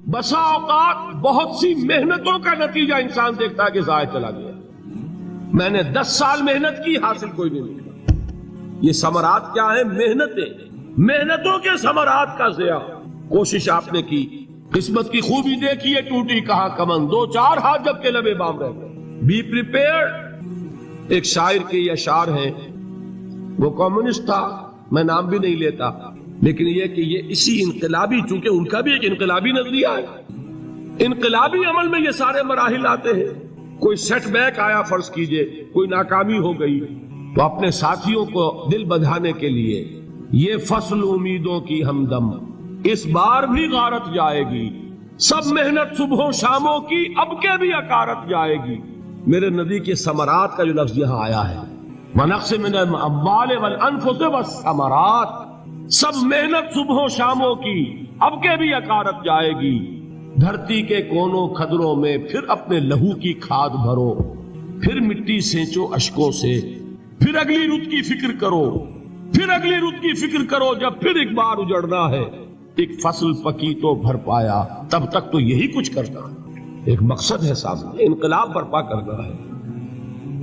بسا اوقات بہت سی محنتوں کا نتیجہ انسان دیکھتا ہے کہ ضائع چلا گیا، میں نے 10 سال محنت کی، حاصل کوئی نہیں ملا۔ یہ ثمرات کیا ہیں؟ محنتوں کے ثمرات کا ضیاع۔ کوشش آپ نے کی، قسمت کی خوبی دیکھی ہے، ٹوٹی کہاں کمن، 2-4 ہاتھ جب کے لبے بام رہ گئے۔ Be prepared. ایک شاعر کے یہ اشعار ہیں، وہ کمیونسٹ تھا، میں نام بھی نہیں لیتا، لیکن یہ کہ یہ اسی انقلابی، چونکہ ان کا بھی ایک انقلابی نظریہ ہے، انقلابی عمل میں یہ سارے مراحل آتے ہیں۔ کوئی سیٹ بیک آیا، فرض کیجئے کوئی ناکامی ہو گئی، تو اپنے ساتھیوں کو دل بندھانے کے لیے یہ فصل امیدوں کی ہمدم اس بار بھی غارت جائے گی، سب محنت صبحوں شاموں کی اب کے بھی اکارت جائے گی۔ میرے نبی کے ثمرات کا جو لفظ یہاں آیا ہے، وَنَقْصٍ مِّنَ الْأَمْوَالِ وَالْأَنفُسِ وَالثَّمَرَاتِ، سب محنت صبحوں شاموں کی اب کے بھی اکارت جائے گی۔ دھرتی کے کونوں کھدروں میں پھر اپنے لہو کی کھاد بھرو، پھر مٹی سینچو اشکوں سے، پھر اگلی رت کی فکر کرو، پھر اگلی رت کی فکر کرو، جب پھر ایک بار اجڑنا ہے۔ ایک فصل پکی تو بھر پایا، تب تک تو یہی کچھ کرنا ہے، ایک مقصد ہے سامنے، انقلاب برپا کرنا ہے۔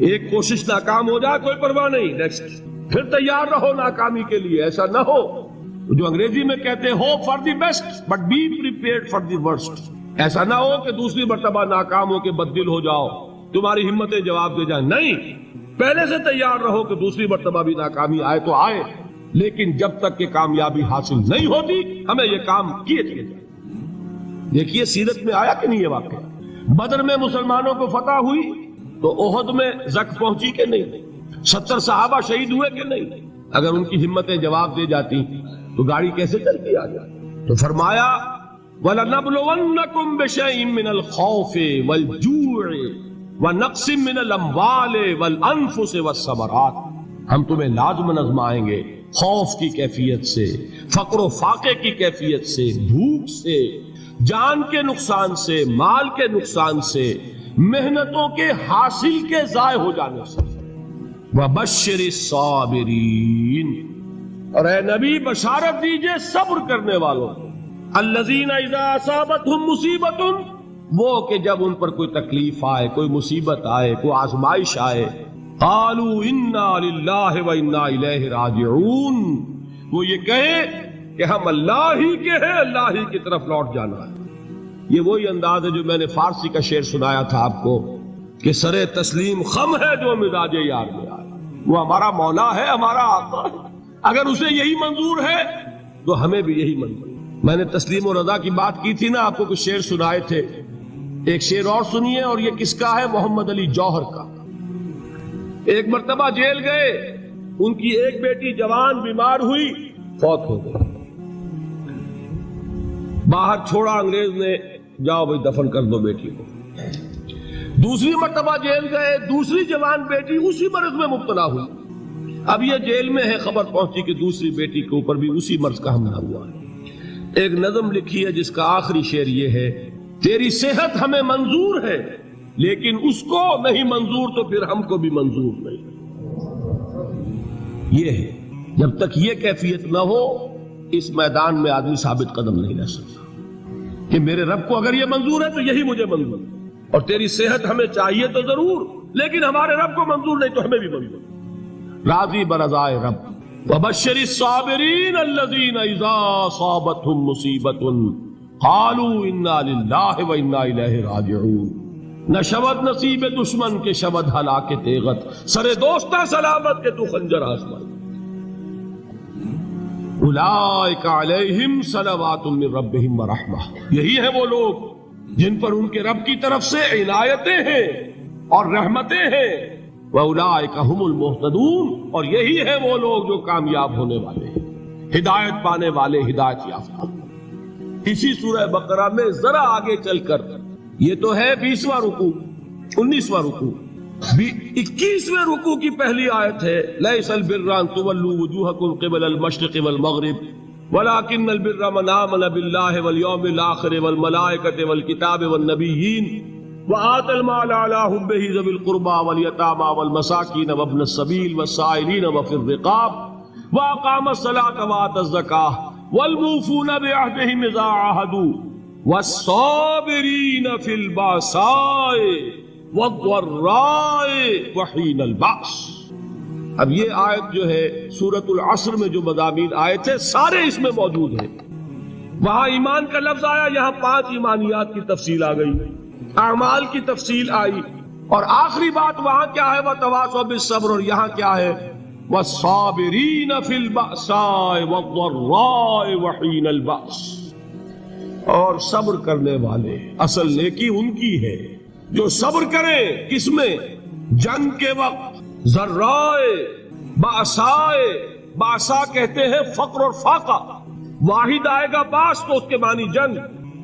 ایک کوشش ناکام ہو جائے کوئی پرواہ نہیں، نیکسٹ، پھر تیار رہو ناکامی کے لیے۔ ایسا نہ ہو جو انگریزی میں کہتے ہیں hope for the best but be prepared for the worst. ایسا نہ ہو کہ دوسری مرتبہ ناکام ہو کے بددل ہو جاؤ، تمہاری ہمتیں جواب دے جائیں، نہیں، پہلے سے تیار رہو کہ دوسری مرتبہ بھی ناکامی آئے تو آئے، لیکن جب تک کہ کامیابی حاصل نہیں ہوتی ہمیں یہ کام کیے چلے جائیں۔ دیکھیے سیرت میں آیا کہ نہیں یہ واقعہ؟ بدر میں مسلمانوں کو فتح ہوئی تو احد میں زک پہنچی کہ نہیں؟ 70 صحابہ شہید ہوئے کہ نہیں؟ اگر ان کی ہمتیں جواب دے جاتی تو گاڑی کیسے چلتی آگے؟ تو فرمایا وَلَنَبْلُوَنَّكُمْ بِشَيْءٍ مِّنَ الْخَوْفِ وَالْجُوعِ وَنَقْصٍ مِّنَ الْأَمْوَالِ وَالْأَنفُسِ وَالثَّمَرَاتِ، ہم تمہیں لازم آزمائیں گے، خوف کی کیفیت سے، فقر و فاقے کی کیفیت سے، بھوک سے، جان کے نقصان سے، مال کے نقصان سے، محنتوں کے حاصل کے ضائع ہو جانے سے۔ وَبَشِّرِ الصَّابِرِينَ، اور اے نبی بشارت دیجئے صبر کرنے والوں کو، الذین اذا اصابتہم مصیبت، وہ کہ جب ان پر کوئی تکلیف آئے، کوئی مصیبت آئے، کوئی آزمائش آئے، قالوا انا للہ و انا الیہ راجعون، وہ یہ کہیں کہ ہم اللہ ہی کے ہیں، اللہ ہی کی طرف لوٹ جانا ہے۔ یہ وہی انداز ہے جو میں نے فارسی کا شعر سنایا تھا آپ کو کہ سرے تسلیم خم ہے جو مزاج یار میں آیا، وہ ہمارا مولا ہے، ہمارا آقا ہے، اگر اسے یہی منظور ہے تو ہمیں بھی یہی منظور ہے۔ میں نے تسلیم و رضا کی بات کی تھی نا، آپ کو کچھ شعر سنائے تھے، ایک شعر اور سنیے، اور یہ کس کا ہے؟ محمد علی جوہر کا۔ ایک مرتبہ جیل گئے، ان کی ایک بیٹی جوان بیمار ہوئی، فوت ہو گئی، باہر چھوڑا انگریز نے، جاؤ بھائی دفن کر دو بیٹی کو۔ دوسری مرتبہ جیل گئے، دوسری جوان بیٹی اسی مرض میں مبتلا ہوئی، اب یہ جیل میں ہے، خبر پہنچی کہ دوسری بیٹی کے اوپر بھی اسی مرض کا حملہ ہوا ہے۔ ایک نظم لکھی ہے جس کا آخری شعر یہ ہے، تیری صحت ہمیں منظور ہے لیکن اس کو نہیں منظور تو پھر ہم کو بھی منظور نہیں۔ یہ ہے، جب تک یہ کیفیت نہ ہو اس میدان میں آدمی ثابت قدم نہیں رہ سکتا کہ میرے رب کو اگر یہ منظور ہے تو یہی مجھے منظور ہے، اور تیری صحت ہمیں چاہیے تو ضرور، لیکن ہمارے رب کو منظور نہیں تو ہمیں بھی منظور۔ راضی برضائے رب۔ وَبَشِّرِ الصَّابِرِينَ الَّذِينَ إِذَا أَصَابَتْهُم مُّصِيبَةٌ قَالُوا إِنَّا لِلَّهِ وَإِنَّا إِلَيْهِ رَاجِعُونَ۔ نہ شود نصیب دشمن کے شود ہلاک تیغت، سر دوستہ سلامت کے تو خنجر آزمائی۔ اولئک علیہم صلوات من ربہم ورحمہ، یہی ہے وہ لوگ جن پر ان کے رب کی طرف سے عنایتیں ہیں اور رحمتیں ہیں۔ وَأُولَئِكَ هُمُ الْمُهْتَدُونَ، اور یہی ہے وہ لوگ جو کامیاب ہونے والے ہیں، ہدایت پانے والے، ہدایت یافتہ۔ اسی سورہ بقرہ میں ذرا آگے چل کر، یہ تو ہے 20واں رکوع، 19واں رکوع، 21ویں رکوع کی پہلی آیت ہے، لَيْسَ الْبِرَّ أَن تُوَلُّوا وُجُوهَكُمْ قِبَلَ الْمَشْرِقِ وَالْمَغْرِبِ وَلَكِنَّ الْبِرَّ مَنْ آمَنَ بِاللَّهِ وَالْيَوْمِ الْآخِرِ وَالْمَلَائِكَةِ وَالْكِتَابِ وَالنَّبِيِّينَ وَآتَى المال على حبه ذوي القربى واليتامى والمساكين وابن السبيل والسائلين وفي الرقاب وأقام الصلاة وآتى الزكاة والموفون بعهدهم إذا عاهدوا والصابرین فی الباساء والضراء وحین البأس۔ اب یہ آیت جو ہے سورۃ العصر میں جو مضامین آئے تھے سارے اس میں موجود ہیں۔ وہاں ایمان کا لفظ آیا، یہاں 5 ایمانیات کی تفصیل آ گئی، اعمال کی تفصیل آئی، اور آخری بات وہاں کیا ہے وتواصوا بالصبر، اور یہاں کیا ہے والصابرین فی البأساء والضراء وحین البأس، اور صبر کرنے والے۔ اصل نیکی ان کی ہے جو صبر کریں، کس میں؟ جنگ کے وقت، ضرائے، بأسائے، بأسا کہتے ہیں فقر اور فاقہ، واحد آئے گا باس تو اس کے معنی جنگ،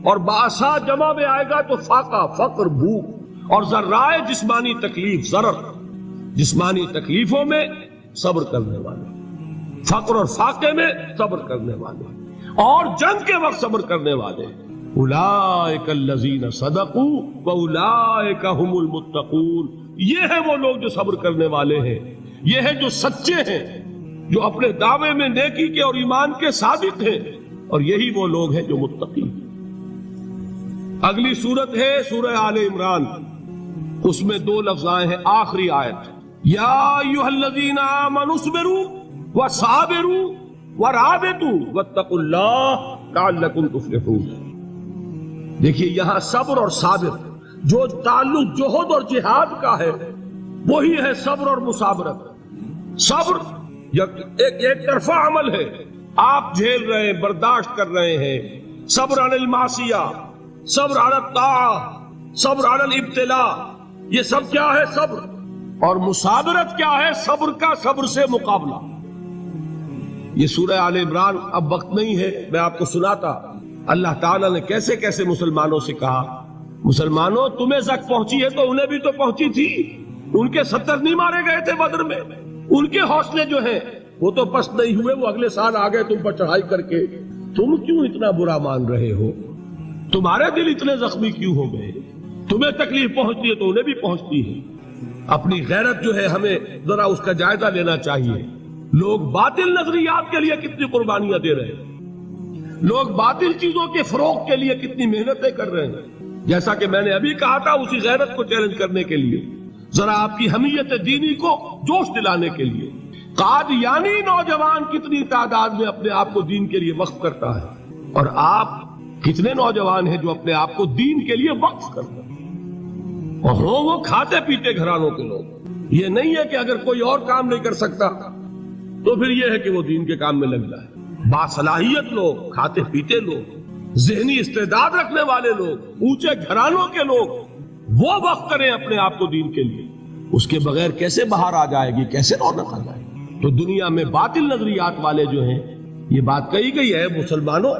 اور بأسا جمع میں آئے گا تو فاقہ، فقر، بھوک، اور ذرائے جسمانی تکلیف، ضرر، جسمانی تکلیفوں میں صبر کرنے والے، فقر اور فاقے میں صبر کرنے والے، اور جنگ کے وقت صبر کرنے والے۔ اولئک الذین صدقوا واولئک هم المتقون، یہ ہیں وہ لوگ جو صبر کرنے والے ہیں، یہ ہیں جو سچے ہیں، جو اپنے دعوے میں نیکی کے اور ایمان کے صادق ہیں، اور یہی وہ لوگ ہیں جو متقی ہیں۔ اگلی سورت ہے سورہ آل عمران، اس میں 2 لفظ آئے ہیں، آخری آیت، یا ایھا الذین آمنوا اصبروا وصابروا ورابطوا واتقوا اللہ لعلکم تفلحون۔ دیکھیے یہاں صبر اور صابر، جو تعلق جہد اور جہاد کا ہے وہی ہے صبر اور مصابرت۔ صبر ایک طرفہ عمل ہے، آپ جھیل رہے ہیں، برداشت کر رہے ہیں، صبر علی المعصیہ، صبر علی الطاعہ، صبر علی الابتلاء، یہ سب کیا ہے؟ صبر۔ اور مصابرت کیا ہے؟ صبر کا صبر سے مقابلہ۔ یہ سورہ آل عمران اب وقت نہیں ہے، میں آپ کو سناتا اللہ تعالیٰ نے کیسے کیسے مسلمانوں سے کہا، مسلمانوں تمہیں زک پہنچی ہے تو انہیں بھی تو پہنچی تھی، ان کے 70 نہیں مارے گئے تھے بدر میں، ان کے حوصلے جو ہیں وہ تو پست نہیں ہوئے، وہ اگلے سال آ گئے تم پر چڑھائی کر کے، تم کیوں اتنا برا مان رہے ہو؟ تمہارے دل اتنے زخمی کیوں ہو گئے؟ تمہیں تکلیف پہنچتی ہے تو انہیں بھی پہنچتی ہے۔ اپنی غیرت جو ہے ہمیں ذرا اس کا جائزہ لینا چاہیے۔ لوگ باطل نظریات کے لیے کتنی قربانیاں دے رہے ہیں، لوگ باطل چیزوں کے فروغ کے لیے کتنی محنتیں کر رہے ہیں۔ جیسا کہ میں نے ابھی کہا تھا، اسی غیرت کو چیلنج کرنے کے لیے، ذرا آپ کی حمیت دینی کو جوش دلانے کے لیے، قادیانی نوجوان کتنی تعداد میں اپنے آپ کو دین کے لیے وقف کرتا ہے، اور آپ کتنے نوجوان ہیں جو اپنے آپ کو دین کے لیے وقف کرتے ہیں، اور وہ کھاتے پیتے گھرانوں کے لوگ۔ یہ نہیں ہے کہ اگر کوئی اور کام نہیں کر سکتا تو پھر یہ ہے کہ وہ دین کے کام میں لگ جائے۔ باصلاحیت لوگ، کھاتے پیتے لوگ، ذہنی استعداد رکھنے والے لوگ، اونچے گھرانوں کے لوگ، وہ وقف کریں اپنے آپ کو دین کے لیے۔ اس کے بغیر کیسے باہر آ جائے گی، کیسے رونق آ جائے گی؟ تو دنیا میں باطل نظریات والے جو ہیں، یہ بات کہی گئی ہے، مسلمانوں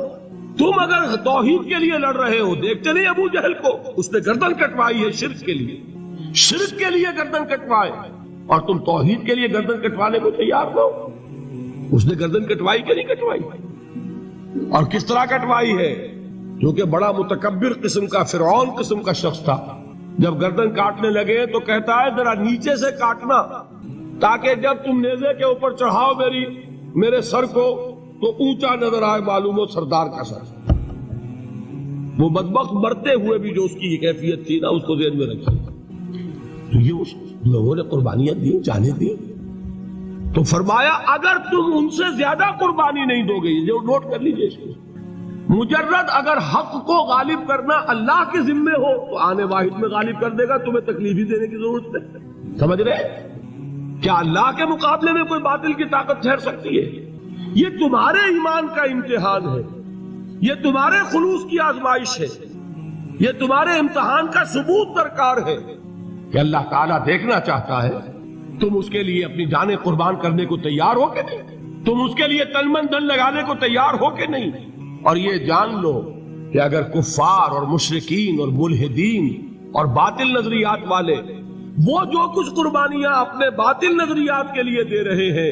تم اگر توحید کے لیے لڑ رہے ہو، دیکھتے نہیں ابو جہل کو، اس نے گردن کٹوائی ہے شرک کے لیے، شرک کے لیے گردن کٹوائے، اور تم توحید کے لیے گردن کٹوانے کو تیار ہو؟ اس نے گردن کٹوائی کہ نہیں کٹوائی؟ اور کس طرح کٹوائی ہے؟ کیونکہ بڑا متکبر قسم کا، فرعون قسم کا شخص تھا، جب گردن کاٹنے لگے تو کہتا ہے ذرا نیچے سے کاٹنا، تاکہ جب تم نیزے کے اوپر چڑھاؤ میرے سر کو تو اونچا نظر آئے، معلوم ہو سردار کا سر۔ وہ بدبخت مرتے ہوئے بھی جو اس کی کیفیت تھی نا، اس کو ذہن میں رکھی۔ تو یہ اس لوگوں نے قربانیاں دی، جانیں دی، تو فرمایا اگر تم ان سے زیادہ قربانی نہیں دو گے، جو نوٹ کر لیجئے اس کو، مجرد اگر حق کو غالب کرنا اللہ کے ذمے ہو تو آنے واحد میں غالب کر دے گا، تمہیں تکلیف ہی دینے کی ضرورت نہیں۔ سمجھ رہے؟ کیا اللہ کے مقابلے میں کوئی باطل کی طاقت ٹھہر سکتی ہے؟ یہ تمہارے ایمان کا امتحان ہے، یہ تمہارے خلوص کی آزمائش ہے، یہ تمہارے امتحان کا ثبوت درکار ہے کہ اللہ تعالیٰ دیکھنا چاہتا ہے تم اس کے لیے اپنی جانیں قربان کرنے کو تیار ہو کہ نہیں، تم اس کے لیے تن من دھن لگانے کو تیار ہو کہ نہیں۔ اور یہ جان لو کہ اگر کفار اور مشرکین اور ملحدین اور باطل نظریات والے وہ جو کچھ قربانیاں اپنے باطل نظریات کے لیے دے رہے ہیں،